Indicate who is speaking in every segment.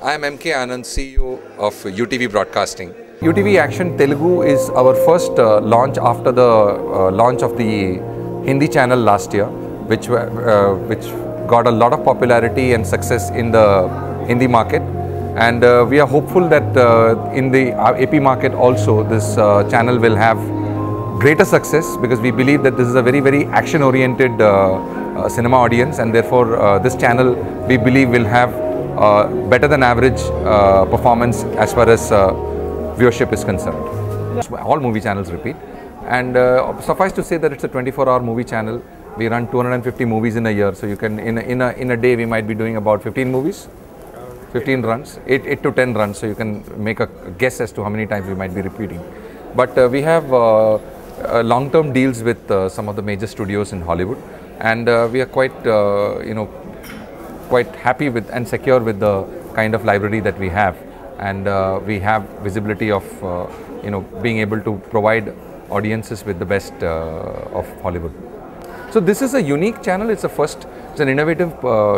Speaker 1: I am MK Anand, CEO of UTV Broadcasting.
Speaker 2: UTV Action Telugu is our first launch after the launch of the Hindi channel last year, which got a lot of popularity and success in the Hindi market. And we are hopeful that in the AP market also this channel will have greater success, because we believe that this is a very action-oriented cinema audience, and therefore this channel we believe will have better than average performance as far as viewership is concerned. All movie channels repeat, and suffice to say that it's a 24-hour movie channel. We run 250 movies in a year, so you can in a day we might be doing about 15 movies, 15 runs, 8 to 10 runs. So you can make a guess as to how many times we might be repeating. But we have long-term deals with some of the major studios in Hollywood, and we are quite quite happy with and secure with the kind of library that we have, and we have visibility of being able to provide audiences with the best of Hollywood. So this is a unique channel. It's an innovative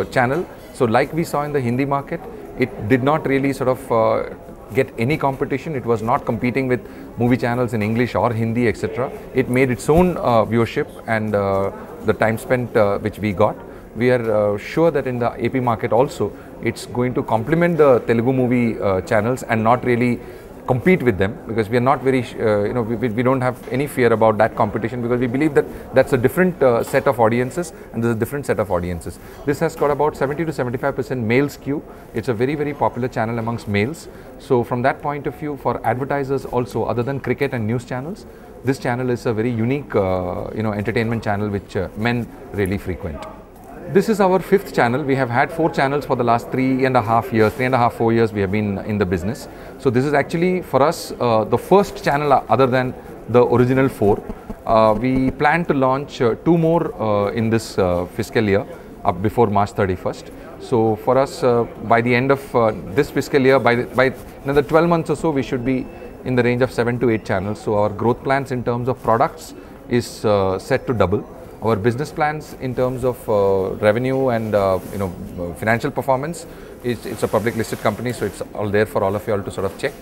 Speaker 2: channel. So like we saw in the Hindi market, it did not really sort of get any competition. It was not competing with movie channels in English or Hindi, etc. It made its own viewership, and the time spent which we got. We are sure that in the AP market also, it's going to complement the Telugu movie channels and not really compete with them, because we are not very, we don't have any fear about that competition, because we believe that that's a different set of audiences, and there's a different set of audiences. This has got about 70 to 75% male skew. It's a very popular channel amongst males. So from that point of view, for advertisers also, other than cricket and news channels, this channel is a very unique, entertainment channel which men really frequent. This is our 5th channel. We have had 4 channels for the last 3.5, 4 years we have been in the business. So this is actually for us the first channel other than the original 4. We plan to launch 2 more in this fiscal year up before March 31st. So for us, by the end of this fiscal year, by another 12 months or so, we should be in the range of 7 to 8 channels. So our growth plans in terms of products is set to double. Our business plans in terms of revenue and financial performance, it's a public listed company, so it's all there for all of you all to sort of check.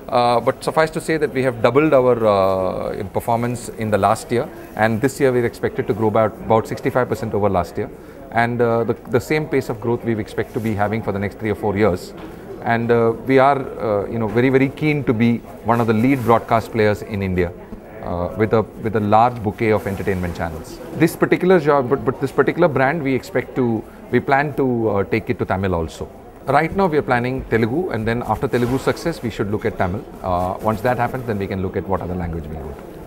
Speaker 2: But suffice to say that we have doubled our performance in the last year, and this year we're expected to grow by about 65% over last year. And the same pace of growth we expect to be having for the next 3 or 4 years. And we are very keen to be one of the lead broadcast players in India. With a large bouquet of entertainment channels. This particular job, but this particular brand, we plan to take it to Tamil also. Right now we are planning Telugu, and then after Telugu success, we should look at Tamil. Once that happens, then we can look at what other language we go to.